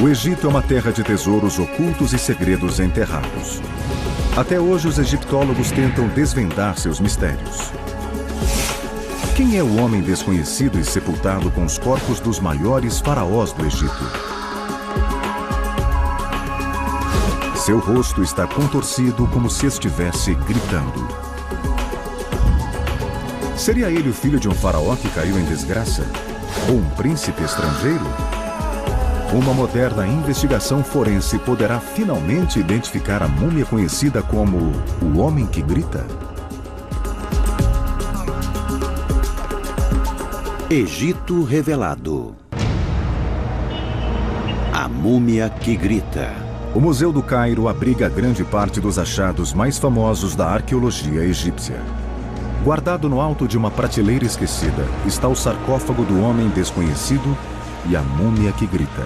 O Egito é uma terra de tesouros ocultos e segredos enterrados. Até hoje, os egiptólogos tentam desvendar seus mistérios. Quem é o homem desconhecido e sepultado com os corpos dos maiores faraós do Egito? Seu rosto está contorcido como se estivesse gritando. Seria ele o filho de um faraó que caiu em desgraça? Ou um príncipe estrangeiro? Uma moderna investigação forense poderá finalmente identificar a múmia conhecida como o Homem que Grita? Egito revelado. A múmia que grita. O Museu do Cairo abriga grande parte dos achados mais famosos da arqueologia egípcia. Guardado no alto de uma prateleira esquecida, está o sarcófago do homem desconhecido e a múmia que grita.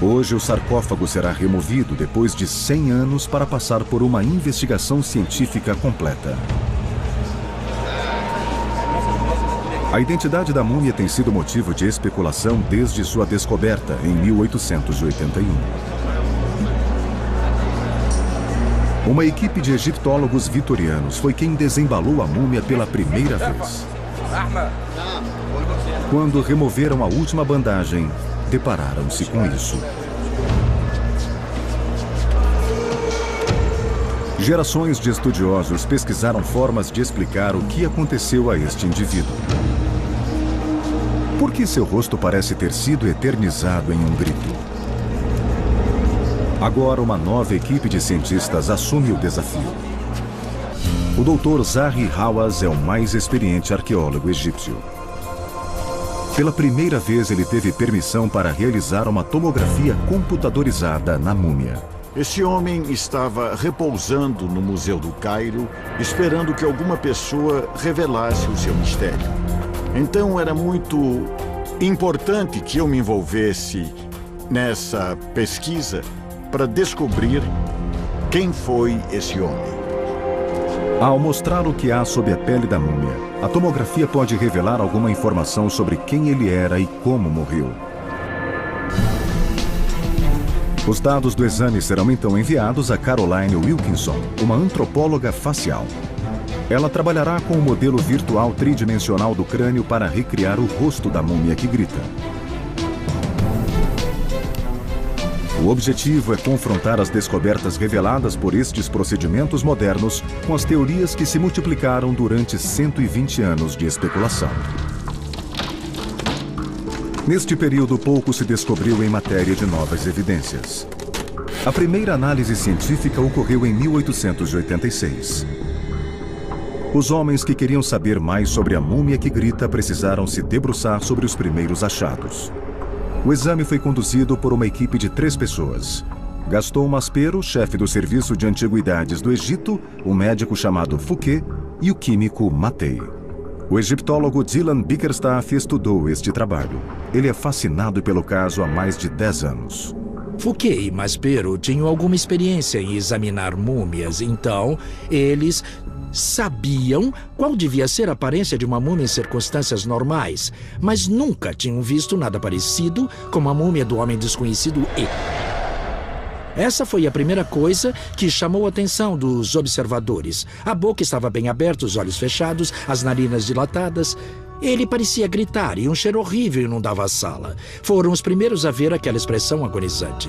Hoje, o sarcófago será removido depois de 100 anos para passar por uma investigação científica completa. A identidade da múmia tem sido motivo de especulação desde sua descoberta em 1881. Uma equipe de egiptólogos vitorianos foi quem desembalou a múmia pela primeira vez. Quando removeram a última bandagem, depararam-se com isso. Gerações de estudiosos pesquisaram formas de explicar o que aconteceu a este indivíduo. Por que seu rosto parece ter sido eternizado em um grito? Agora, uma nova equipe de cientistas assume o desafio. O Dr. Zahi Hawass é o mais experiente arqueólogo egípcio. Pela primeira vez, ele teve permissão para realizar uma tomografia computadorizada na múmia. Esse homem estava repousando no Museu do Cairo, esperando que alguma pessoa revelasse o seu mistério. Então era muito importante que eu me envolvesse nessa pesquisa para descobrir quem foi esse homem. Ao mostrar o que há sob a pele da múmia, a tomografia pode revelar alguma informação sobre quem ele era e como morreu. Os dados do exame serão então enviados a Caroline Wilkinson, uma antropóloga facial. Ela trabalhará com o modelo virtual tridimensional do crânio para recriar o rosto da múmia que grita. O objetivo é confrontar as descobertas reveladas por estes procedimentos modernos com as teorias que se multiplicaram durante 120 anos de especulação. Neste período, pouco se descobriu em matéria de novas evidências. A primeira análise científica ocorreu em 1886. Os homens que queriam saber mais sobre a múmia que grita precisaram se debruçar sobre os primeiros achados. O exame foi conduzido por uma equipe de 3 pessoas. Gaston Maspero, chefe do Serviço de Antiguidades do Egito, um médico chamado Fouquet e o químico Mattei. O egiptólogo Dylan Bickerstaff estudou este trabalho. Ele é fascinado pelo caso há mais de 10 anos. Fouquet e Maspero tinham alguma experiência em examinar múmias, então eles sabiam qual devia ser a aparência de uma múmia em circunstâncias normais, mas nunca tinham visto nada parecido com a múmia do homem desconhecido E. Essa foi a primeira coisa que chamou a atenção dos observadores. A boca estava bem aberta, os olhos fechados, as narinas dilatadas. Ele parecia gritar e um cheiro horrível inundava a sala. Foram os primeiros a ver aquela expressão agonizante.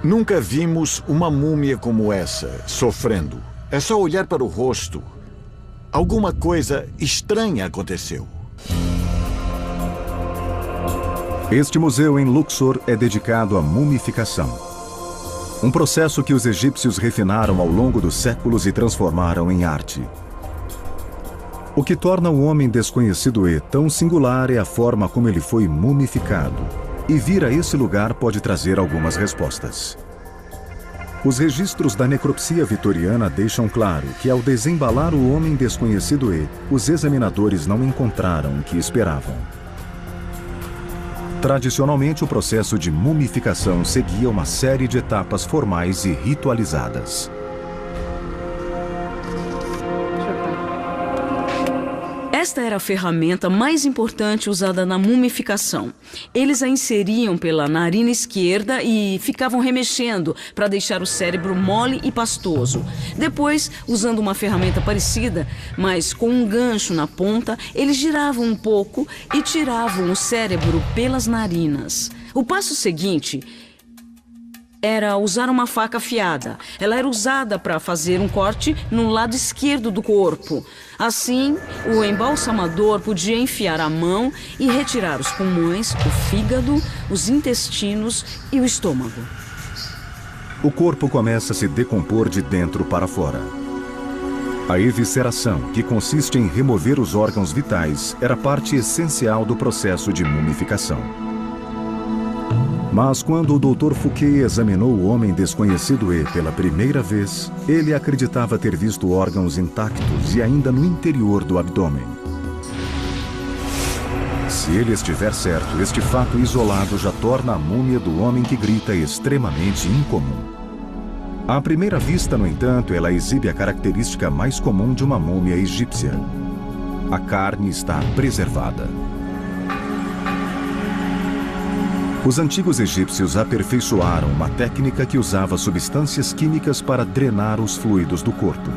Nunca vimos uma múmia como essa, sofrendo. É só olhar para o rosto. Alguma coisa estranha aconteceu. Este museu em Luxor é dedicado à mumificação. Um processo que os egípcios refinaram ao longo dos séculos e transformaram em arte. O que torna o homem desconhecido E tão singular é a forma como ele foi mumificado. E vir a esse lugar pode trazer algumas respostas. Os registros da necropsia vitoriana deixam claro que, ao desembalar o homem desconhecido E, os examinadores não encontraram o que esperavam. Tradicionalmente, o processo de mumificação seguia uma série de etapas formais e ritualizadas. Esta era a ferramenta mais importante usada na mumificação. Eles a inseriam pela narina esquerda e ficavam remexendo para deixar o cérebro mole e pastoso. Depois, usando uma ferramenta parecida, mas com um gancho na ponta, eles giravam um pouco e tiravam o cérebro pelas narinas. O passo seguinte era usar uma faca afiada. Ela era usada para fazer um corte no lado esquerdo do corpo. Assim, o embalsamador podia enfiar a mão e retirar os pulmões, o fígado, os intestinos e o estômago. O corpo começa a se decompor de dentro para fora. A evisceração, que consiste em remover os órgãos vitais, era parte essencial do processo de mumificação. Mas quando o Dr. Fouquet examinou o homem desconhecido E pela primeira vez, ele acreditava ter visto órgãos intactos e ainda no interior do abdômen. Se ele estiver certo, este fato isolado já torna a múmia do homem que grita extremamente incomum. À primeira vista, no entanto, ela exibe a característica mais comum de uma múmia egípcia. A carne está preservada. Os antigos egípcios aperfeiçoaram uma técnica que usava substâncias químicas para drenar os fluidos do corpo.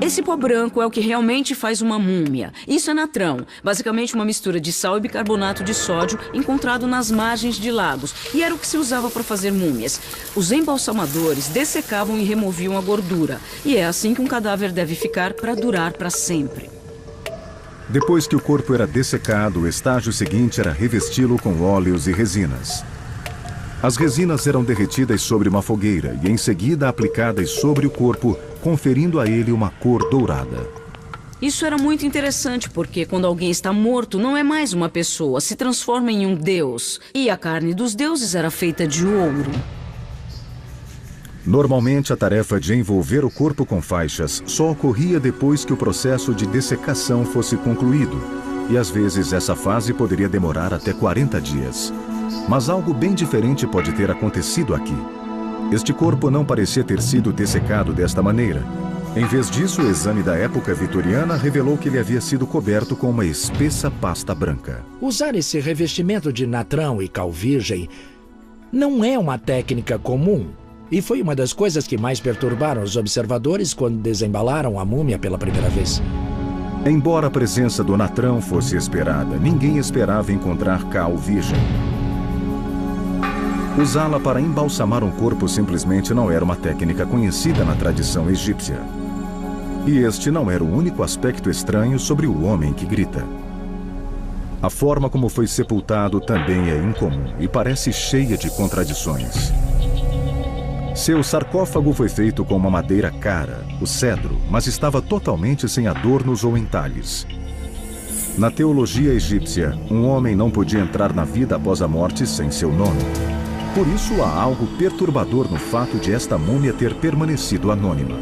Esse pó branco é o que realmente faz uma múmia. Isso é natrão, basicamente uma mistura de sal e bicarbonato de sódio encontrado nas margens de lagos, e era o que se usava para fazer múmias. Os embalsamadores dessecavam e removiam a gordura, e é assim que um cadáver deve ficar para durar para sempre. Depois que o corpo era dessecado, o estágio seguinte era revesti-lo com óleos e resinas. As resinas eram derretidas sobre uma fogueira e em seguida aplicadas sobre o corpo, conferindo a ele uma cor dourada. Isso era muito interessante porque quando alguém está morto, não é mais uma pessoa, se transforma em um deus. E a carne dos deuses era feita de ouro. Normalmente, a tarefa de envolver o corpo com faixas só ocorria depois que o processo de dessecação fosse concluído, e às vezes essa fase poderia demorar até 40 dias. Mas algo bem diferente pode ter acontecido aqui. Este corpo não parecia ter sido dessecado desta maneira. Em vez disso, o exame da época vitoriana revelou que ele havia sido coberto com uma espessa pasta branca. Usar esse revestimento de natrão e cal virgem não é uma técnica comum. E foi uma das coisas que mais perturbaram os observadores quando desembalaram a múmia pela primeira vez. Embora a presença do natrão fosse esperada, ninguém esperava encontrar cal virgem. Usá-la para embalsamar um corpo simplesmente não era uma técnica conhecida na tradição egípcia. E este não era o único aspecto estranho sobre o homem que grita. A forma como foi sepultado também é incomum e parece cheia de contradições. Seu sarcófago foi feito com uma madeira cara, o cedro, mas estava totalmente sem adornos ou entalhes. Na teologia egípcia, um homem não podia entrar na vida após a morte sem seu nome. Por isso, há algo perturbador no fato de esta múmia ter permanecido anônima.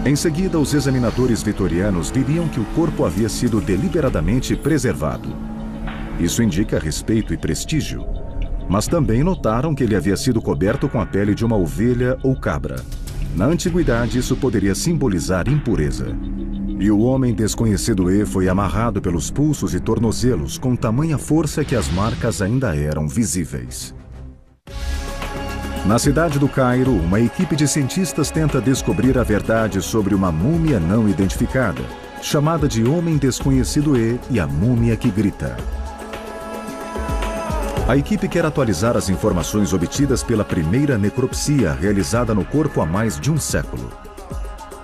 Em seguida, os examinadores vitorianos viriam que o corpo havia sido deliberadamente preservado. Isso indica respeito e prestígio. Mas também notaram que ele havia sido coberto com a pele de uma ovelha ou cabra. Na antiguidade, isso poderia simbolizar impureza. E o homem desconhecido E foi amarrado pelos pulsos e tornozelos com tamanha força que as marcas ainda eram visíveis. Na cidade do Cairo, uma equipe de cientistas tenta descobrir a verdade sobre uma múmia não identificada, chamada de Homem Desconhecido E a Múmia que Grita. A equipe quer atualizar as informações obtidas pela primeira necropsia realizada no corpo há mais de um século.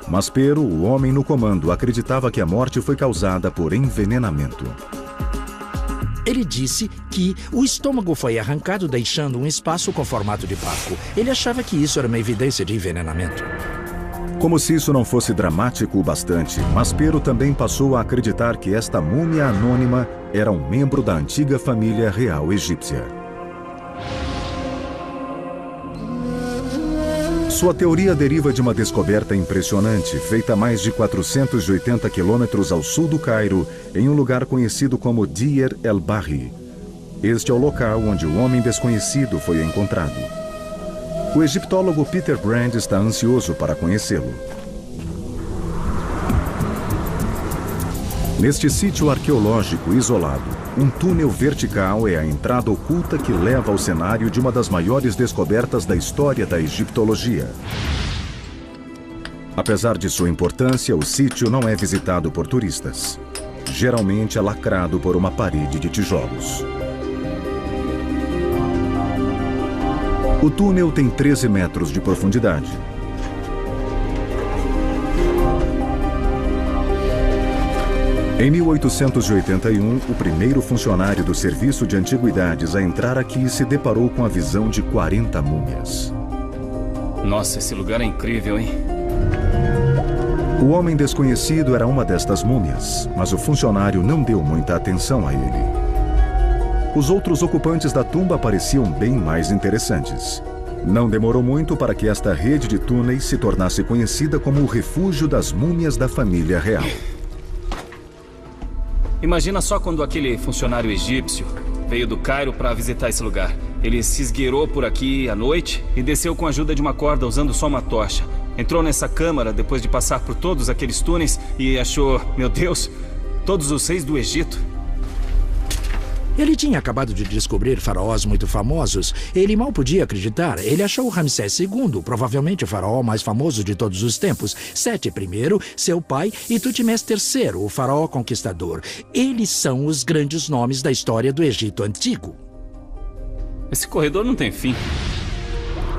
Maspero, o homem no comando, acreditava que a morte foi causada por envenenamento. Ele disse que o estômago foi arrancado deixando um espaço com formato de barco. Ele achava que isso era uma evidência de envenenamento. Como se isso não fosse dramático o bastante, Maspero também passou a acreditar que esta múmia anônima era um membro da antiga família real egípcia. Sua teoria deriva de uma descoberta impressionante, feita a mais de 480 quilômetros ao sul do Cairo, em um lugar conhecido como Deir el-Bahri. Este é o local onde o homem desconhecido foi encontrado. O egiptólogo Peter Brand está ansioso para conhecê-lo. Neste sítio arqueológico isolado, um túnel vertical é a entrada oculta que leva ao cenário de uma das maiores descobertas da história da egiptologia. Apesar de sua importância, o sítio não é visitado por turistas. Geralmente é lacrado por uma parede de tijolos. O túnel tem 13 metros de profundidade. Em 1881, o primeiro funcionário do Serviço de Antiguidades a entrar aqui se deparou com a visão de 40 múmias. Nossa, esse lugar é incrível, hein? O homem desconhecido era uma destas múmias, mas o funcionário não deu muita atenção a ele. Os outros ocupantes da tumba pareciam bem mais interessantes. Não demorou muito para que esta rede de túneis se tornasse conhecida como o refúgio das múmias da família real. Imagina só quando aquele funcionário egípcio veio do Cairo para visitar esse lugar. Ele se esgueirou por aqui à noite e desceu com a ajuda de uma corda usando só uma tocha. Entrou nessa câmara depois de passar por todos aqueles túneis e achou, meu Deus, todos os reis do Egito. Ele tinha acabado de descobrir faraós muito famosos. Ele mal podia acreditar. Ele achou Ramsés II, provavelmente o faraó mais famoso de todos os tempos. Sete I, seu pai, e Tutmés III, o faraó conquistador. Eles são os grandes nomes da história do Egito Antigo. Esse corredor não tem fim.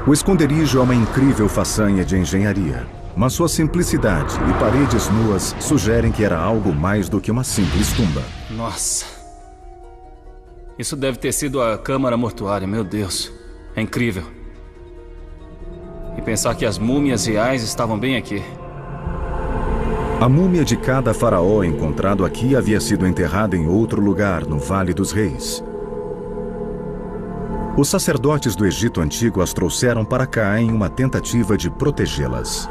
O esconderijo é uma incrível façanha de engenharia, mas sua simplicidade e paredes nuas sugerem que era algo mais do que uma simples tumba. Nossa. Isso deve ter sido a câmara mortuária, meu Deus. É incrível. E pensar que as múmias reais estavam bem aqui. A múmia de cada faraó encontrado aqui havia sido enterrada em outro lugar, no Vale dos Reis. Os sacerdotes do Egito Antigo as trouxeram para cá em uma tentativa de protegê-las.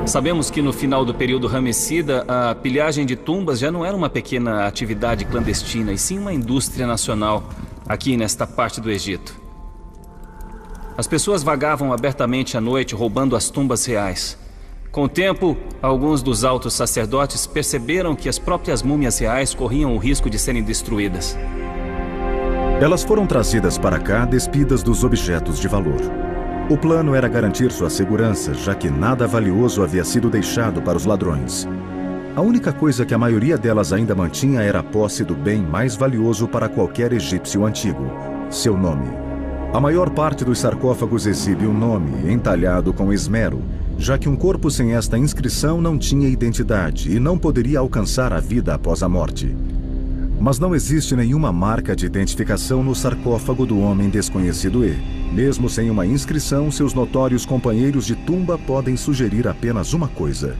Sabemos que no final do período ramessida, a pilhagem de tumbas já não era uma pequena atividade clandestina, e sim uma indústria nacional aqui nesta parte do Egito. As pessoas vagavam abertamente à noite roubando as tumbas reais. Com o tempo, alguns dos altos sacerdotes perceberam que as próprias múmias reais corriam o risco de serem destruídas. Elas foram trazidas para cá despidas dos objetos de valor. O plano era garantir sua segurança, já que nada valioso havia sido deixado para os ladrões. A única coisa que a maioria delas ainda mantinha era a posse do bem mais valioso para qualquer egípcio antigo: seu nome. A maior parte dos sarcófagos exibe um nome, entalhado com esmero, já que um corpo sem esta inscrição não tinha identidade e não poderia alcançar a vida após a morte. Mas não existe nenhuma marca de identificação no sarcófago do homem desconhecido e, mesmo sem uma inscrição, seus notórios companheiros de tumba podem sugerir apenas uma coisa: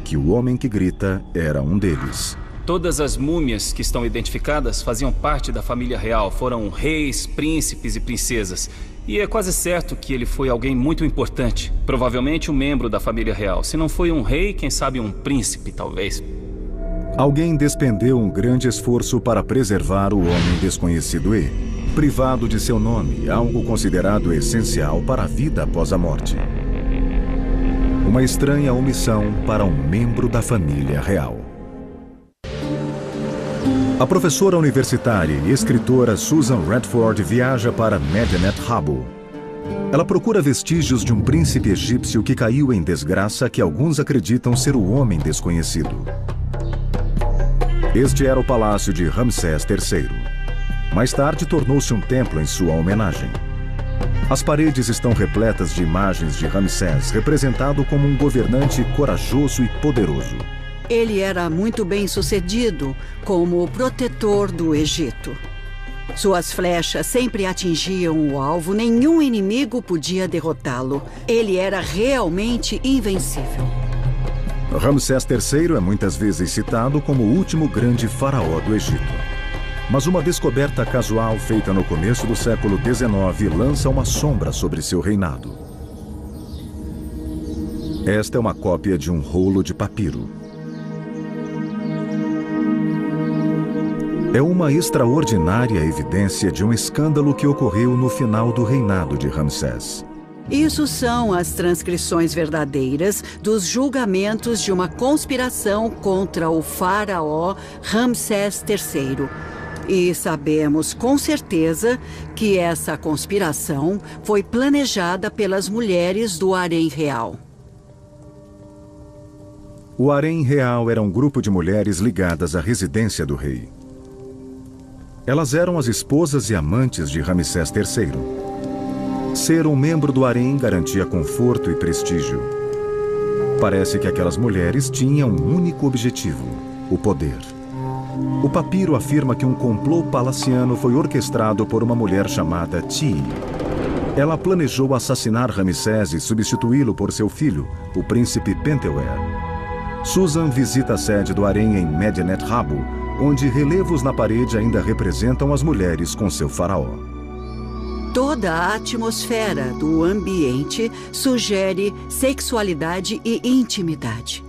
que o homem que grita era um deles. Todas as múmias que estão identificadas faziam parte da família real. Foram reis, príncipes e princesas. E é quase certo que ele foi alguém muito importante. Provavelmente um membro da família real. Se não foi um rei, quem sabe um príncipe, talvez. Alguém despendeu um grande esforço para preservar o homem desconhecido e, privado de seu nome, algo considerado essencial para a vida após a morte. Uma estranha omissão para um membro da família real. A professora universitária e escritora Susan Redford viaja para Medinet Habu. Ela procura vestígios de um príncipe egípcio que caiu em desgraça que alguns acreditam ser o homem desconhecido. Este era o palácio de Ramsés III. Mais tarde tornou-se um templo em sua homenagem. As paredes estão repletas de imagens de Ramsés, representado como um governante corajoso e poderoso. Ele era muito bem-sucedido como o protetor do Egito. Suas flechas sempre atingiam o alvo, nenhum inimigo podia derrotá-lo. Ele era realmente invencível. Ramsés III é muitas vezes citado como o último grande faraó do Egito. Mas uma descoberta casual feita no começo do século XIX lança uma sombra sobre seu reinado. Esta é uma cópia de um rolo de papiro. É uma extraordinária evidência de um escândalo que ocorreu no final do reinado de Ramsés. Isso são as transcrições verdadeiras dos julgamentos de uma conspiração contra o faraó Ramsés III. E sabemos com certeza que essa conspiração foi planejada pelas mulheres do harém real. O harém real era um grupo de mulheres ligadas à residência do rei. Elas eram as esposas e amantes de Ramsés III. Ser um membro do harém garantia conforto e prestígio. Parece que aquelas mulheres tinham um único objetivo: o poder. O papiro afirma que um complô palaciano foi orquestrado por uma mulher chamada Tii. Ela planejou assassinar Ramsés e substituí-lo por seu filho, o príncipe Pentuer. Susan visita a sede do harém em Medinet Habu, onde relevos na parede ainda representam as mulheres com seu faraó. Toda a atmosfera do ambiente sugere sexualidade e intimidade.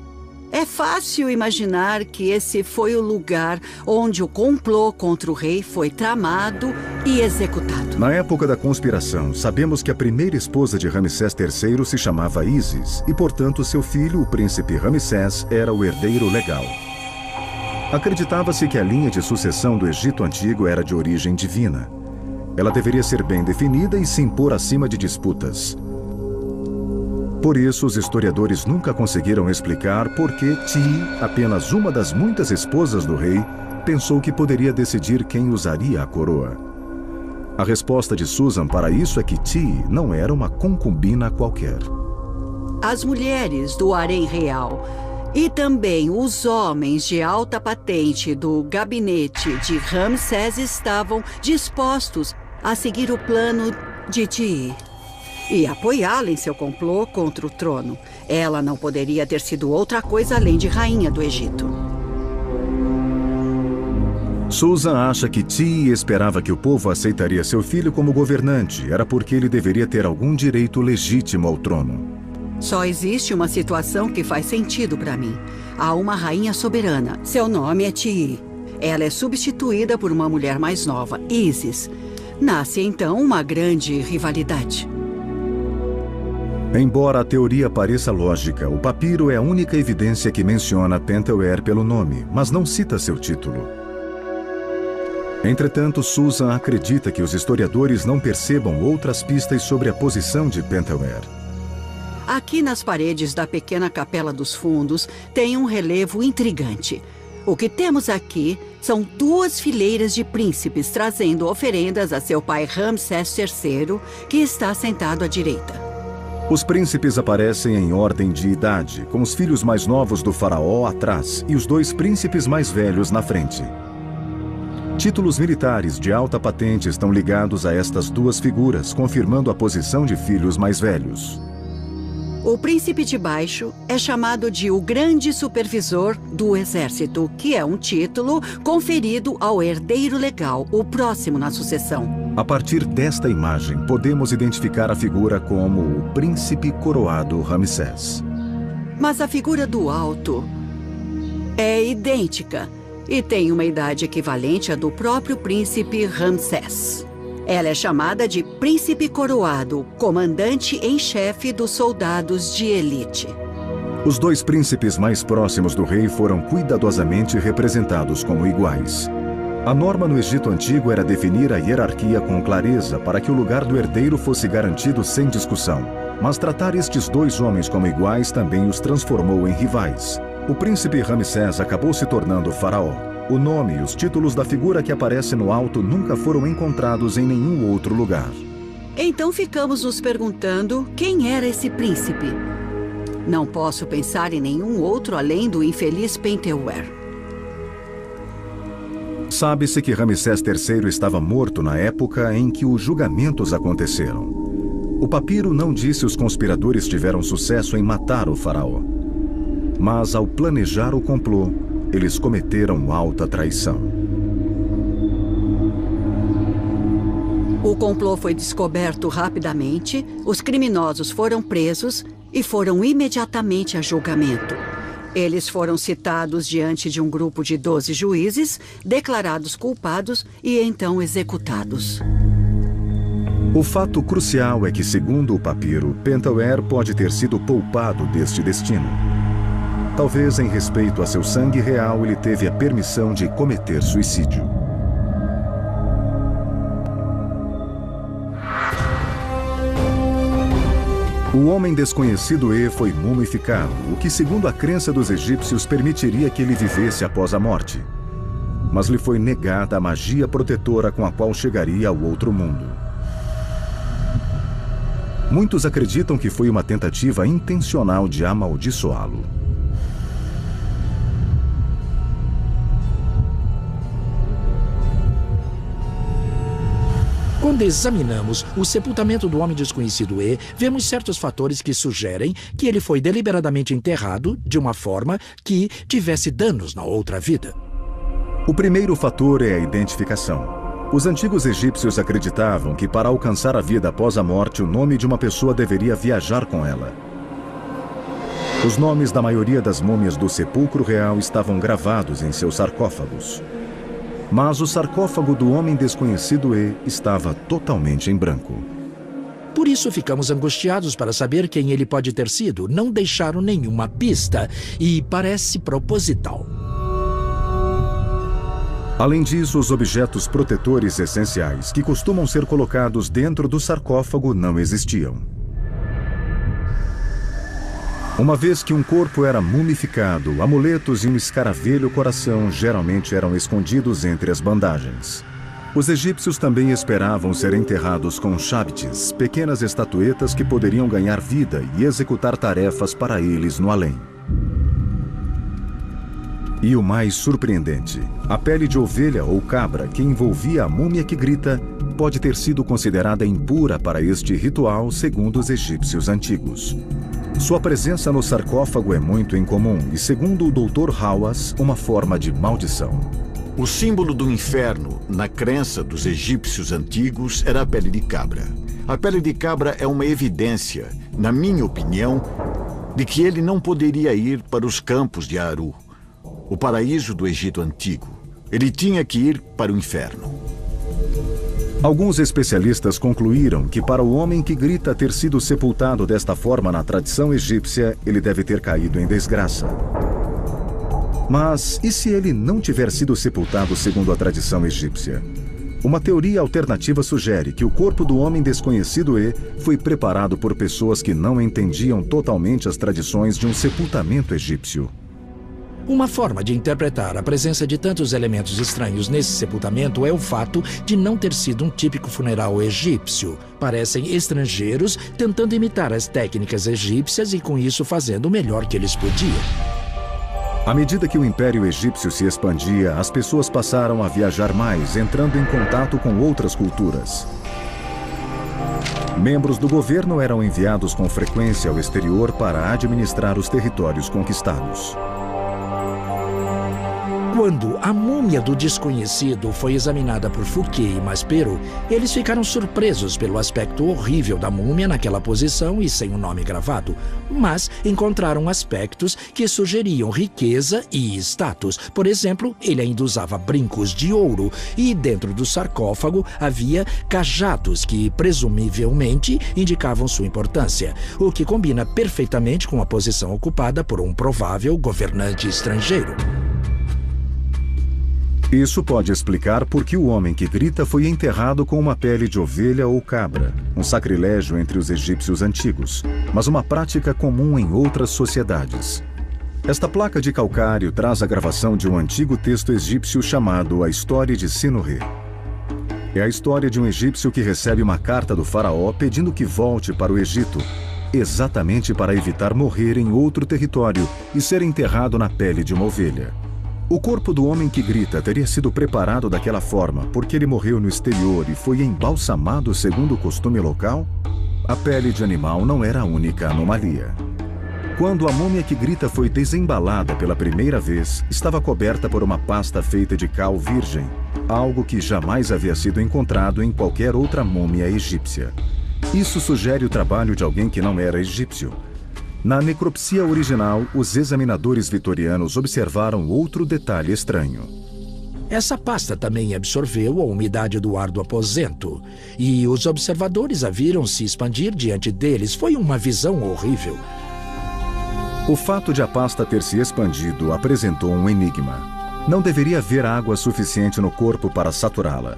É fácil imaginar que esse foi o lugar onde o complô contra o rei foi tramado e executado. Na época da conspiração, sabemos que a primeira esposa de Ramsés III se chamava Isis e, portanto, seu filho, o príncipe Ramsés, era o herdeiro legal. Acreditava-se que a linha de sucessão do Egito Antigo era de origem divina. Ela deveria ser bem definida e se impor acima de disputas. Por isso, os historiadores nunca conseguiram explicar por que Tii, apenas uma das muitas esposas do rei, pensou que poderia decidir quem usaria a coroa. A resposta de Susan para isso é que Tii não era uma concubina qualquer. As mulheres do harém real e também os homens de alta patente do gabinete de Ramsés estavam dispostos a seguir o plano de Tii e apoiá-la em seu complô contra o trono. Ela não poderia ter sido outra coisa além de rainha do Egito. Susan acha que Tii esperava que o povo aceitaria seu filho como governante. Era porque ele deveria ter algum direito legítimo ao trono. Só existe uma situação que faz sentido para mim. Há uma rainha soberana. Seu nome é Tii. Ela é substituída por uma mulher mais nova, Isis. Nasce então uma grande rivalidade. Embora a teoria pareça lógica, o papiro é a única evidência que menciona Pentuer pelo nome, mas não cita seu título. Entretanto, Susan acredita que os historiadores não percebam outras pistas sobre a posição de Pentuer. Aqui nas paredes da pequena Capela dos Fundos tem um relevo intrigante. O que temos aqui são 2 fileiras de príncipes trazendo oferendas a seu pai Ramsés III, que está sentado à direita. Os príncipes aparecem em ordem de idade, com os filhos mais novos do faraó atrás e os 2 príncipes mais velhos na frente. Títulos militares de alta patente estão ligados a estas 2 figuras, confirmando a posição de filhos mais velhos. O príncipe de baixo é chamado de o grande supervisor do exército, que é um título conferido ao herdeiro legal, o próximo na sucessão. A partir desta imagem, podemos identificar a figura como o príncipe coroado Ramsés. Mas a figura do alto é idêntica e tem uma idade equivalente à do próprio príncipe Ramsés. Ela é chamada de príncipe coroado, comandante em chefe dos soldados de elite. Os 2 príncipes mais próximos do rei foram cuidadosamente representados como iguais. A norma no Egito Antigo era definir a hierarquia com clareza para que o lugar do herdeiro fosse garantido sem discussão. Mas tratar estes 2 homens como iguais também os transformou em rivais. O príncipe Ramsés acabou se tornando faraó. O nome e os títulos da figura que aparece no alto nunca foram encontrados em nenhum outro lugar. Então ficamos nos perguntando quem era esse príncipe. Não posso pensar em nenhum outro além do infeliz Pentuer. Sabe-se que Ramsés III estava morto na época em que os julgamentos aconteceram. O papiro não diz se os conspiradores tiveram sucesso em matar o faraó. Mas ao planejar o complô, eles cometeram alta traição. O complô foi descoberto rapidamente, os criminosos foram presos e foram imediatamente a julgamento. Eles foram citados diante de um grupo de 12 juízes, declarados culpados e então executados. O fato crucial é que, segundo o papiro, Pentawere pode ter sido poupado deste destino. Talvez em respeito a seu sangue real, ele teve a permissão de cometer suicídio. O homem desconhecido E foi mumificado, o que, segundo a crença dos egípcios, permitiria que ele vivesse após a morte. Mas lhe foi negada a magia protetora com a qual chegaria ao outro mundo. Muitos acreditam que foi uma tentativa intencional de amaldiçoá-lo. Quando examinamos o sepultamento do homem desconhecido E, vemos certos fatores que sugerem que ele foi deliberadamente enterrado de uma forma que tivesse danos na outra vida. O primeiro fator é a identificação. Os antigos egípcios acreditavam que para alcançar a vida após a morte, o nome de uma pessoa deveria viajar com ela. Os nomes da maioria das múmias do sepulcro real estavam gravados em seus sarcófagos. Mas o sarcófago do homem desconhecido E estava totalmente em branco. Por isso ficamos angustiados para saber quem ele pode ter sido. Não deixaram nenhuma pista e parece proposital. Além disso, os objetos protetores essenciais que costumam ser colocados dentro do sarcófago não existiam. Uma vez que um corpo era mumificado, amuletos e um escaravelho-coração geralmente eram escondidos entre as bandagens. Os egípcios também esperavam ser enterrados com shabtis, pequenas estatuetas que poderiam ganhar vida e executar tarefas para eles no além. E o mais surpreendente, a pele de ovelha ou cabra que envolvia a múmia que grita pode ter sido considerada impura para este ritual segundo os egípcios antigos. Sua presença no sarcófago é muito incomum e, segundo o Dr. Hawass, uma forma de maldição. O símbolo do inferno, na crença dos egípcios antigos, era a pele de cabra. A pele de cabra é uma evidência, na minha opinião, de que ele não poderia ir para os campos de Aru, o paraíso do Egito Antigo. Ele tinha que ir para o inferno. Alguns especialistas concluíram que para o homem que grita ter sido sepultado desta forma na tradição egípcia, ele deve ter caído em desgraça. Mas e se ele não tiver sido sepultado segundo a tradição egípcia? Uma teoria alternativa sugere que o corpo do homem desconhecido E foi preparado por pessoas que não entendiam totalmente as tradições de um sepultamento egípcio. Uma forma de interpretar a presença de tantos elementos estranhos nesse sepultamento é o fato de não ter sido um típico funeral egípcio. Parecem estrangeiros tentando imitar as técnicas egípcias e com isso fazendo o melhor que eles podiam. À medida que o Império Egípcio se expandia, as pessoas passaram a viajar mais, entrando em contato com outras culturas. Membros do governo eram enviados com frequência ao exterior para administrar os territórios conquistados. Quando a múmia do desconhecido foi examinada por Fouquet e Maspero, eles ficaram surpresos pelo aspecto horrível da múmia naquela posição e sem o nome gravado, mas encontraram aspectos que sugeriam riqueza e status. Por exemplo, ele ainda usava brincos de ouro e dentro do sarcófago havia cajados que presumivelmente indicavam sua importância, o que combina perfeitamente com a posição ocupada por um provável governante estrangeiro. Isso pode explicar por que o homem que grita foi enterrado com uma pele de ovelha ou cabra, um sacrilégio entre os egípcios antigos, mas uma prática comum em outras sociedades. Esta placa de calcário traz a gravação de um antigo texto egípcio chamado A História de Sinuhe. É a história de um egípcio que recebe uma carta do faraó pedindo que volte para o Egito, exatamente para evitar morrer em outro território e ser enterrado na pele de uma ovelha. O corpo do homem que grita teria sido preparado daquela forma porque ele morreu no exterior e foi embalsamado segundo o costume local? A pele de animal não era a única anomalia. Quando a múmia que grita foi desembalada pela primeira vez, estava coberta por uma pasta feita de cal virgem, algo que jamais havia sido encontrado em qualquer outra múmia egípcia. Isso sugere o trabalho de alguém que não era egípcio. Na necropsia original, os examinadores vitorianos observaram outro detalhe estranho. Essa pasta também absorveu a umidade do ar do aposento, e os observadores a viram se expandir diante deles. Foi uma visão horrível. O fato de a pasta ter se expandido apresentou um enigma. Não deveria haver água suficiente no corpo para saturá-la.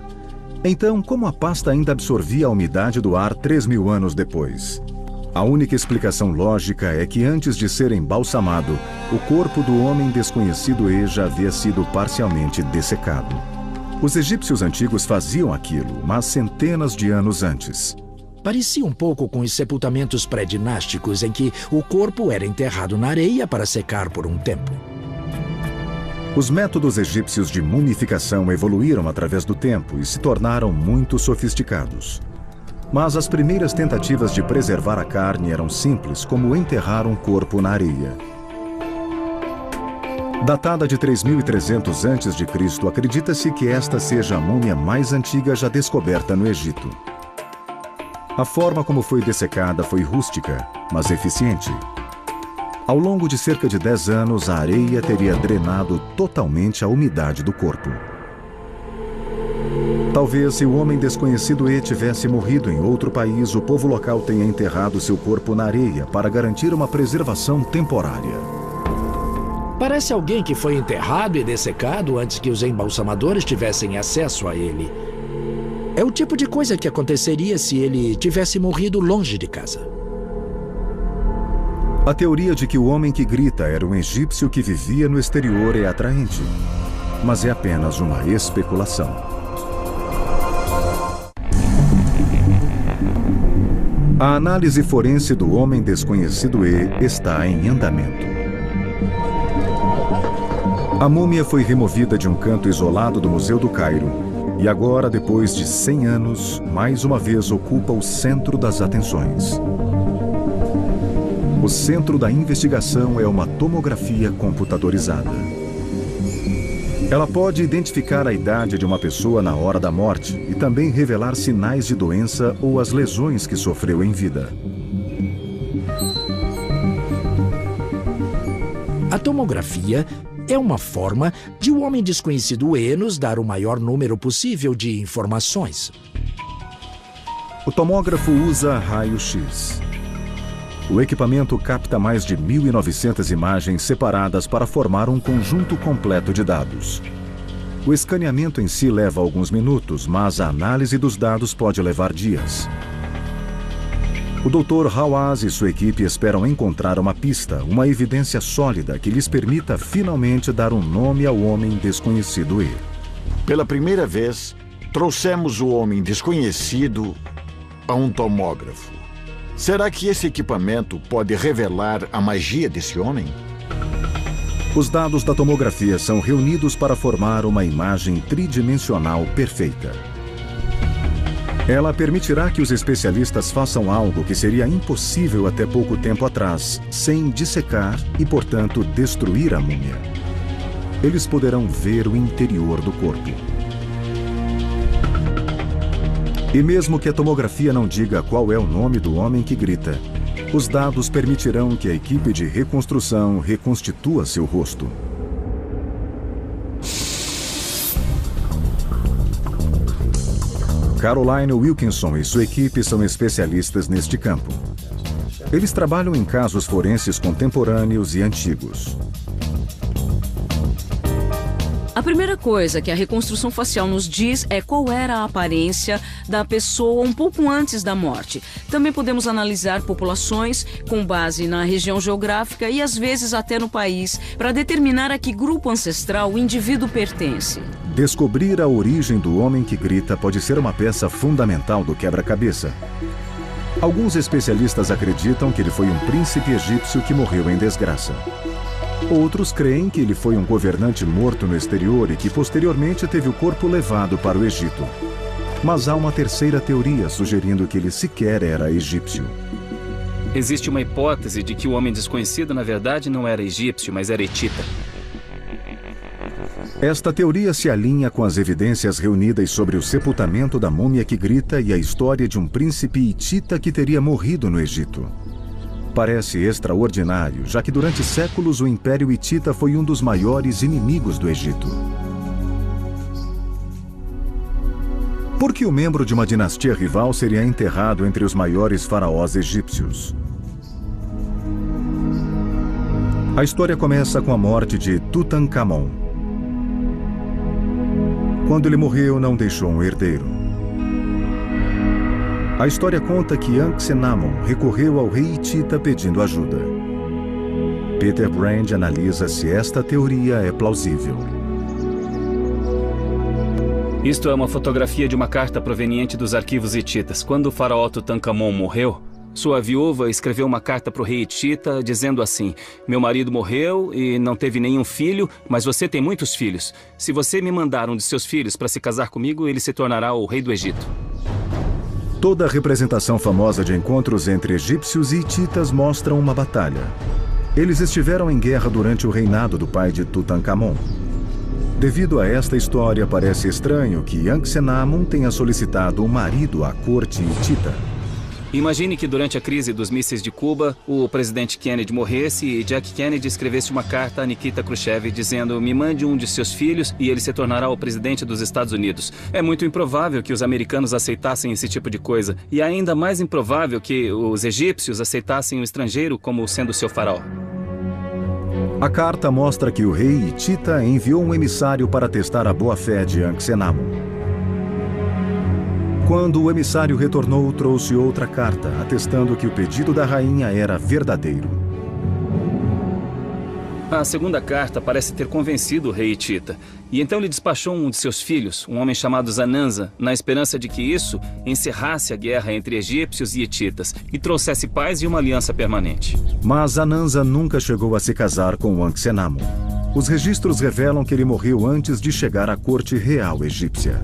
Então, como a pasta ainda absorvia a umidade do ar 3.000 anos depois? A única explicação lógica é que antes de ser embalsamado, o corpo do homem desconhecido E já havia sido parcialmente dessecado. Os egípcios antigos faziam aquilo, mas centenas de anos antes. Parecia um pouco com os sepultamentos pré-dinásticos, em que o corpo era enterrado na areia para secar por um tempo. Os métodos egípcios de mumificação evoluíram através do tempo e se tornaram muito sofisticados. Mas as primeiras tentativas de preservar a carne eram simples, como enterrar um corpo na areia. Datada de 3.300 a.C., acredita-se que esta seja a múmia mais antiga já descoberta no Egito. A forma como foi dessecada foi rústica, mas eficiente. Ao longo de cerca de 10 anos, a areia teria drenado totalmente a umidade do corpo. Talvez, se o homem desconhecido E tivesse morrido em outro país, o povo local tenha enterrado seu corpo na areia para garantir uma preservação temporária. Parece alguém que foi enterrado e dessecado antes que os embalsamadores tivessem acesso a ele. É o tipo de coisa que aconteceria se ele tivesse morrido longe de casa. A teoria de que o homem que grita era um egípcio que vivia no exterior é atraente, mas é apenas uma especulação. A análise forense do homem desconhecido E está em andamento. A múmia foi removida de um canto isolado do Museu do Cairo e agora, depois de 100 anos, mais uma vez ocupa o centro das atenções. O centro da investigação é uma tomografia computadorizada. Ela pode identificar a idade de uma pessoa na hora da morte e também revelar sinais de doença ou as lesões que sofreu em vida. A tomografia é uma forma de o homem desconhecido E nos dar o maior número possível de informações. O tomógrafo usa raio-x. O equipamento capta mais de 1.900 imagens separadas para formar um conjunto completo de dados. O escaneamento em si leva alguns minutos, mas a análise dos dados pode levar dias. O Dr. Hawaz e sua equipe esperam encontrar uma pista, uma evidência sólida que lhes permita finalmente dar um nome ao homem desconhecido E. Pela primeira vez, trouxemos o homem desconhecido a um tomógrafo. Será que esse equipamento pode revelar a magia desse homem? Os dados da tomografia são reunidos para formar uma imagem tridimensional perfeita. Ela permitirá que os especialistas façam algo que seria impossível até pouco tempo atrás, sem dissecar e, portanto, destruir a múmia. Eles poderão ver o interior do corpo. E mesmo que a tomografia não diga qual é o nome do homem que grita, os dados permitirão que a equipe de reconstrução reconstitua seu rosto. Caroline Wilkinson e sua equipe são especialistas neste campo. Eles trabalham em casos forenses contemporâneos e antigos. A primeira coisa que a reconstrução facial nos diz é qual era a aparência da pessoa um pouco antes da morte. Também podemos analisar populações com base na região geográfica e às vezes até no país para determinar a que grupo ancestral o indivíduo pertence. Descobrir a origem do homem que grita pode ser uma peça fundamental do quebra-cabeça. Alguns especialistas acreditam que ele foi um príncipe egípcio que morreu em desgraça. Outros creem que ele foi um governante morto no exterior e que posteriormente teve o corpo levado para o Egito. Mas há uma terceira teoria sugerindo que ele sequer era egípcio. Existe uma hipótese de que o homem desconhecido, na verdade, não era egípcio, mas era hitita. Esta teoria se alinha com as evidências reunidas sobre o sepultamento da múmia que grita e a história de um príncipe hitita que teria morrido no Egito. Parece extraordinário, já que durante séculos o Império Hitita foi um dos maiores inimigos do Egito. Por que o membro de uma dinastia rival seria enterrado entre os maiores faraós egípcios? A história começa com a morte de Tutankhamon. Quando ele morreu, não deixou um herdeiro. A história conta que Anck-Senamon recorreu ao rei hitita pedindo ajuda. Peter Brand analisa se esta teoria é plausível. Isto é uma fotografia de uma carta proveniente dos arquivos hititas. Quando o faraó Tutankhamon morreu, sua viúva escreveu uma carta para o rei hitita dizendo assim: meu marido morreu e não teve nenhum filho, mas você tem muitos filhos. Se você me mandar um de seus filhos para se casar comigo, ele se tornará o rei do Egito. Toda a representação famosa de encontros entre egípcios e hititas mostra uma batalha. Eles estiveram em guerra durante o reinado do pai de Tutankhamon. Devido a esta história, parece estranho que Anck-Senamon tenha solicitado um marido à corte hitita. Imagine que durante a crise dos mísseis de Cuba, o presidente Kennedy morresse e Jack Kennedy escrevesse uma carta a Nikita Khrushchev dizendo: me mande um de seus filhos e ele se tornará o presidente dos Estados Unidos. É muito improvável que os americanos aceitassem esse tipo de coisa. E ainda mais improvável que os egípcios aceitassem o estrangeiro como sendo seu faraó. A carta mostra que o rei hitita enviou um emissário para testar a boa-fé de Anck-Senamon. Quando o emissário retornou, trouxe outra carta, atestando que o pedido da rainha era verdadeiro. A segunda carta parece ter convencido o rei hitita. E então ele despachou um de seus filhos, um homem chamado Zananza, na esperança de que isso encerrasse a guerra entre egípcios e hititas e trouxesse paz e uma aliança permanente. Mas Zananza nunca chegou a se casar com Anck-Senamon. Os registros revelam que ele morreu antes de chegar à corte real egípcia.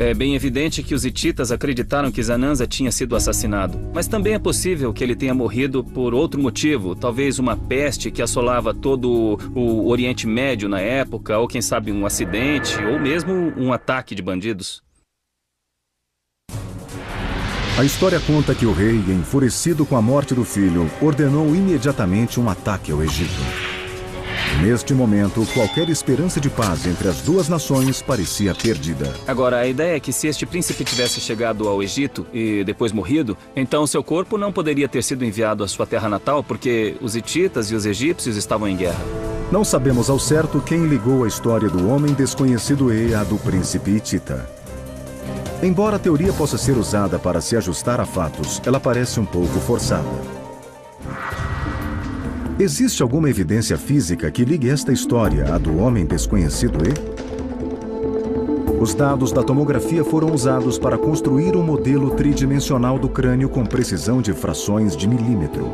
É bem evidente que os hititas acreditaram que Zananza tinha sido assassinado. Mas também é possível que ele tenha morrido por outro motivo. Talvez uma peste que assolava todo o Oriente Médio na época, ou quem sabe um acidente, ou mesmo um ataque de bandidos. A história conta que o rei, enfurecido com a morte do filho, ordenou imediatamente um ataque ao Egito. Neste momento, qualquer esperança de paz entre as duas nações parecia perdida. Agora, a ideia é que se este príncipe tivesse chegado ao Egito e depois morrido, então seu corpo não poderia ter sido enviado à sua terra natal porque os hititas e os egípcios estavam em guerra. Não sabemos ao certo quem ligou a história do homem desconhecido e a do príncipe hitita. Embora a teoria possa ser usada para se ajustar a fatos, ela parece um pouco forçada. Existe alguma evidência física que ligue esta história à do homem desconhecido e? Os dados da tomografia foram usados para construir um modelo tridimensional do crânio com precisão de frações de milímetro.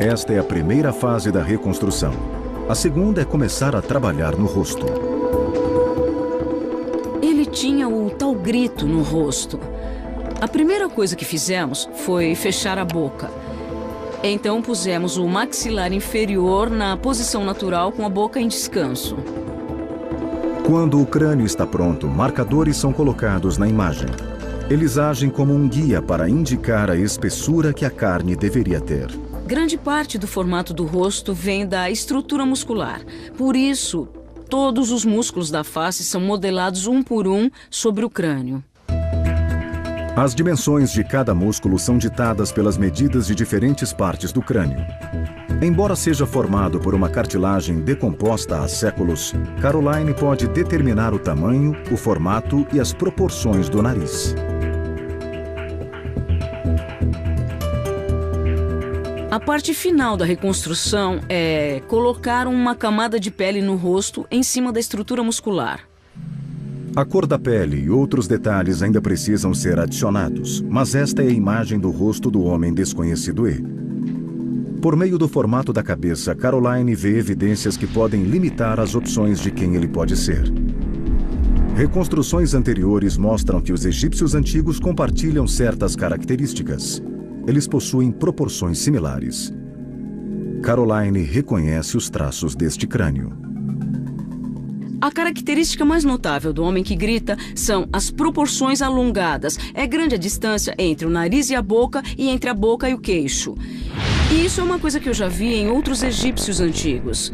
Esta é a primeira fase da reconstrução. A segunda é começar a trabalhar no rosto. Ele tinha o tal grito no rosto. A primeira coisa que fizemos foi fechar a boca. Então pusemos o maxilar inferior na posição natural com a boca em descanso. Quando o crânio está pronto, marcadores são colocados na imagem. Eles agem como um guia para indicar a espessura que a carne deveria ter. Grande parte do formato do rosto vem da estrutura muscular. Por isso, todos os músculos da face são modelados um por um sobre o crânio. As dimensões de cada músculo são ditadas pelas medidas de diferentes partes do crânio. Embora seja formado por uma cartilagem decomposta há séculos, Caroline pode determinar o tamanho, o formato e as proporções do nariz. A parte final da reconstrução é colocar uma camada de pele no rosto em cima da estrutura muscular. A cor da pele e outros detalhes ainda precisam ser adicionados, mas esta é a imagem do rosto do homem desconhecido e. Por meio do formato da cabeça, Caroline vê evidências que podem limitar as opções de quem ele pode ser. Reconstruções anteriores mostram que os egípcios antigos compartilham certas características. Eles possuem proporções similares. Caroline reconhece os traços deste crânio. A característica mais notável do homem que grita são as proporções alongadas. É grande a distância entre o nariz e a boca e entre a boca e o queixo. E isso é uma coisa que eu já vi em outros egípcios antigos.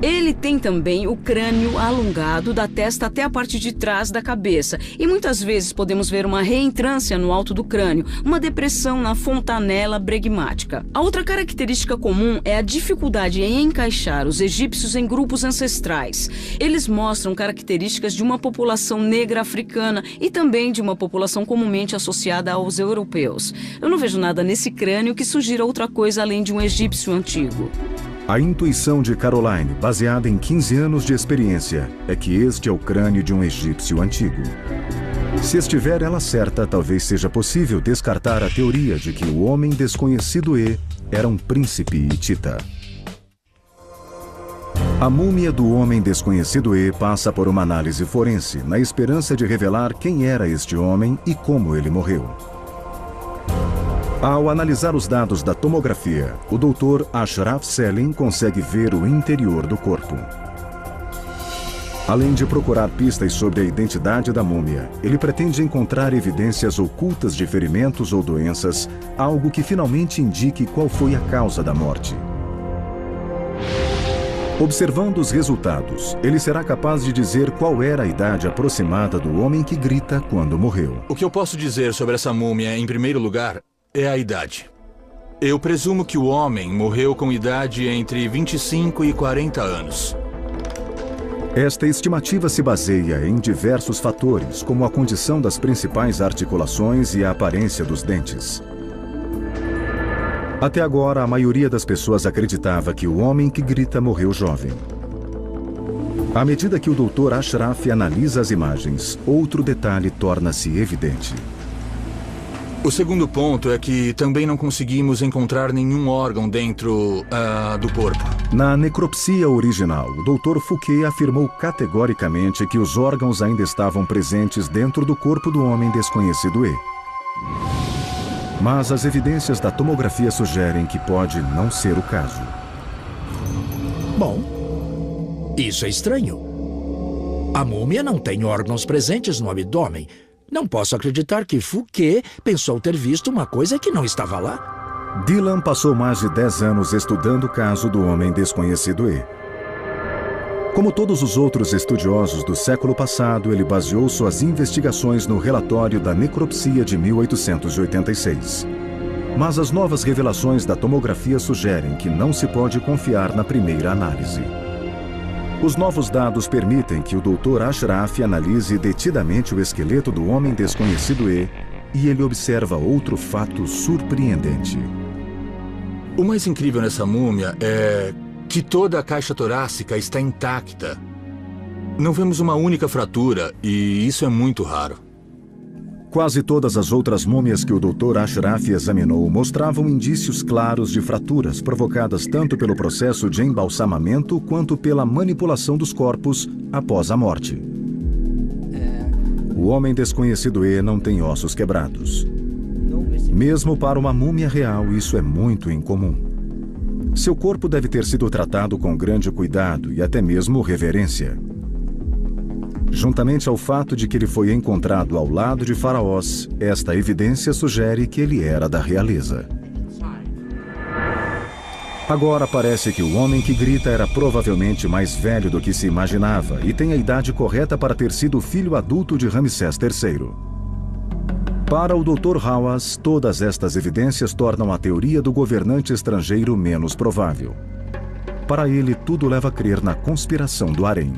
Ele tem também o crânio alongado da testa até a parte de trás da cabeça. E muitas vezes podemos ver uma reentrância no alto do crânio, uma depressão na fontanela bregmática. A outra característica comum é a dificuldade em encaixar os egípcios em grupos ancestrais. Eles mostram características de uma população negra africana e também de uma população comumente associada aos europeus. Eu não vejo nada nesse crânio que sugira outra coisa além de um egípcio antigo. A intuição de Caroline, baseada em 15 anos de experiência, é que este é o crânio de um egípcio antigo. Se estiver ela certa, talvez seja possível descartar a teoria de que o homem desconhecido E era um príncipe hitita. A múmia do homem desconhecido E passa por uma análise forense, na esperança de revelar quem era este homem e como ele morreu. Ao analisar os dados da tomografia, o Dr. Ashraf Selim consegue ver o interior do corpo. Além de procurar pistas sobre a identidade da múmia, ele pretende encontrar evidências ocultas de ferimentos ou doenças, algo que finalmente indique qual foi a causa da morte. Observando os resultados, ele será capaz de dizer qual era a idade aproximada do homem que grita quando morreu. O que eu posso dizer sobre essa múmia, em primeiro lugar, é a idade. Eu presumo que o homem morreu com idade entre 25 e 40 anos. Esta estimativa se baseia em diversos fatores, como a condição das principais articulações e a aparência dos dentes. Até agora, a maioria das pessoas acreditava que o homem que grita morreu jovem. À medida que o Dr. Ashraf analisa as imagens, outro detalhe torna-se evidente. O segundo ponto é que também não conseguimos encontrar nenhum órgão dentro do corpo. Na necropsia original, o Dr. Fouquet afirmou categoricamente que os órgãos ainda estavam presentes dentro do corpo do homem desconhecido E. Mas as evidências da tomografia sugerem que pode não ser o caso. Bom, isso é estranho. A múmia não tem órgãos presentes no abdômen. Não posso acreditar que Fouquet pensou ter visto uma coisa que não estava lá. Dylan passou mais de 10 anos estudando o caso do homem desconhecido E. Como todos os outros estudiosos do século passado, ele baseou suas investigações no relatório da necropsia de 1886. Mas as novas revelações da tomografia sugerem que não se pode confiar na primeira análise. Os novos dados permitem que o Dr. Ashraf analise detidamente o esqueleto do homem desconhecido E ele observa outro fato surpreendente. O mais incrível nessa múmia é que toda a caixa torácica está intacta. Não vemos uma única fratura e isso é muito raro. Quase todas as outras múmias que o Dr. Ashraf examinou mostravam indícios claros de fraturas provocadas tanto pelo processo de embalsamamento quanto pela manipulação dos corpos após a morte. O homem desconhecido E não tem ossos quebrados. Mesmo para uma múmia real, isso é muito incomum. Seu corpo deve ter sido tratado com grande cuidado e até mesmo reverência. Juntamente ao fato de que ele foi encontrado ao lado de faraós, esta evidência sugere que ele era da realeza. Agora parece que o homem que grita era provavelmente mais velho do que se imaginava e tem a idade correta para ter sido o filho adulto de Ramsés III. Para o Dr. Hawass, todas estas evidências tornam a teoria do governante estrangeiro menos provável. Para ele, tudo leva a crer na conspiração do harém.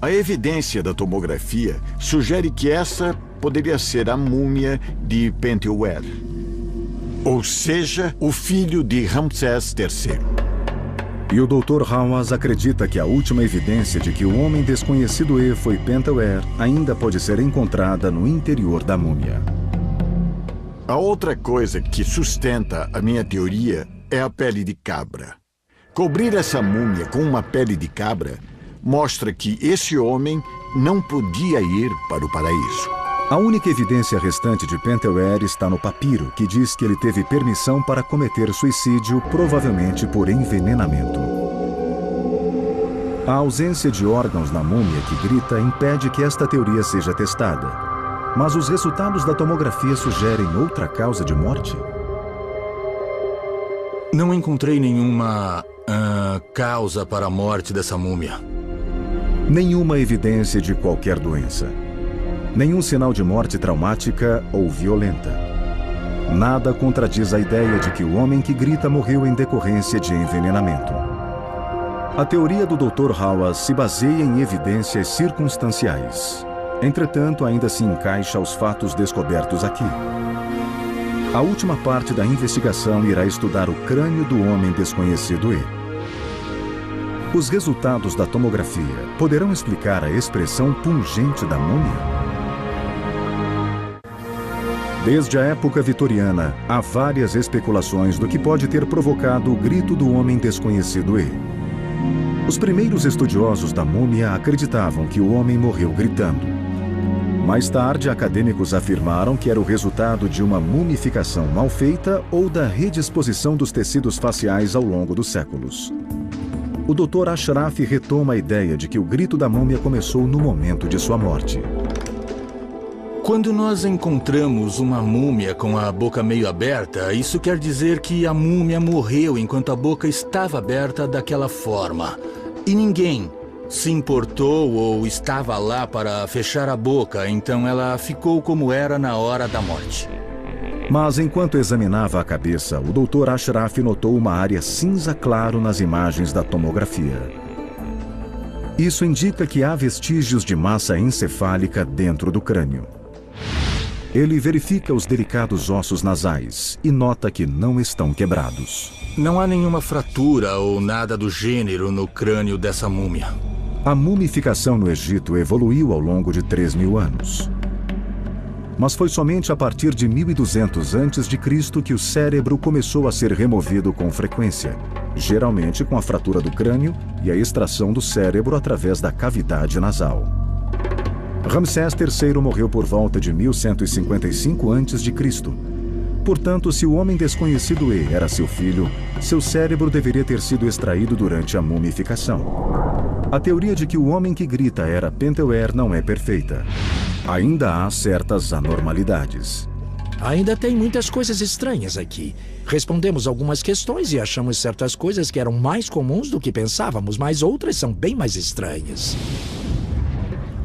A evidência da tomografia sugere que essa poderia ser a múmia de Pentuer, ou seja, o filho de Ramsés III. E o Dr. Hawass acredita que a última evidência de que o homem desconhecido E foi Pentuer ainda pode ser encontrada no interior da múmia. A outra coisa que sustenta a minha teoria é a pele de cabra. Cobrir essa múmia com uma pele de cabra mostra que esse homem não podia ir para o paraíso. A única evidência restante de Pentuer está no papiro, que diz que ele teve permissão para cometer suicídio, provavelmente por envenenamento. A ausência de órgãos na múmia que grita impede que esta teoria seja testada. Mas os resultados da tomografia sugerem outra causa de morte? Não encontrei nenhuma causa para a morte dessa múmia? Nenhuma evidência de qualquer doença. Nenhum sinal de morte traumática ou violenta. Nada contradiz a ideia de que o homem que grita morreu em decorrência de envenenamento. A teoria do Dr. Hawa se baseia em evidências circunstanciais. Entretanto, ainda se encaixa aos fatos descobertos aqui. A última parte da investigação irá estudar o crânio do homem desconhecido E. Os resultados da tomografia poderão explicar a expressão pungente da múmia? Desde a época vitoriana, há várias especulações do que pode ter provocado o grito do homem desconhecido E. Os primeiros estudiosos da múmia acreditavam que o homem morreu gritando. Mais tarde, acadêmicos afirmaram que era o resultado de uma mumificação mal feita ou da redisposição dos tecidos faciais ao longo dos séculos. O Dr. Ashraf retoma a ideia de que o grito da múmia começou no momento de sua morte. Quando nós encontramos uma múmia com a boca meio aberta, isso quer dizer que a múmia morreu enquanto a boca estava aberta daquela forma. E ninguém se importou ou estava lá para fechar a boca, então ela ficou como era na hora da morte. Mas enquanto examinava a cabeça, o Dr. Ashraf notou uma área cinza claro nas imagens da tomografia. Isso indica que há vestígios de massa encefálica dentro do crânio. Ele verifica os delicados ossos nasais e nota que não estão quebrados. Não há nenhuma fratura ou nada do gênero no crânio dessa múmia. A mumificação no Egito evoluiu ao longo de 3.000 anos. Mas foi somente a partir de 1200 a.C. que o cérebro começou a ser removido com frequência, geralmente com a fratura do crânio e a extração do cérebro através da cavidade nasal. Ramsés III morreu por volta de 1155 a.C. Portanto, se o homem desconhecido E era seu filho, seu cérebro deveria ter sido extraído durante a mumificação. A teoria de que o homem que grita era Pentuer não é perfeita. Ainda há certas anormalidades. Ainda tem muitas coisas estranhas aqui. Respondemos algumas questões e achamos certas coisas que eram mais comuns do que pensávamos, mas outras são bem mais estranhas.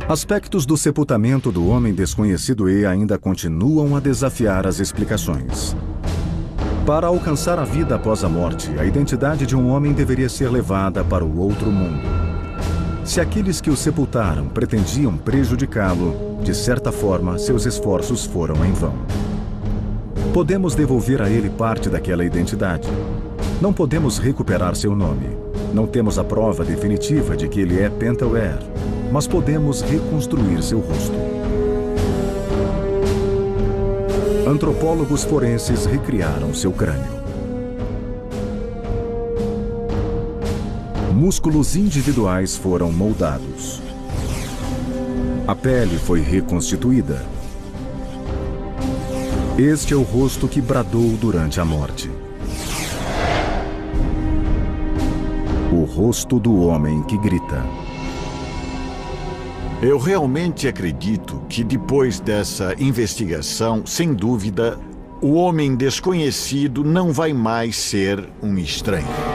Aspectos do sepultamento do homem desconhecido E ainda continuam a desafiar as explicações. Para alcançar a vida após a morte, a identidade de um homem deveria ser levada para o outro mundo. Se aqueles que o sepultaram pretendiam prejudicá-lo, de certa forma, seus esforços foram em vão. Podemos devolver a ele parte daquela identidade. Não podemos recuperar seu nome. Não temos a prova definitiva de que ele é Pentuer, mas podemos reconstruir seu rosto. Antropólogos forenses recriaram seu crânio. Músculos individuais foram moldados. A pele foi reconstituída. Este é o rosto que bradou durante a morte. O rosto do homem que grita. Eu realmente acredito que depois dessa investigação, sem dúvida, o homem desconhecido não vai mais ser um estranho.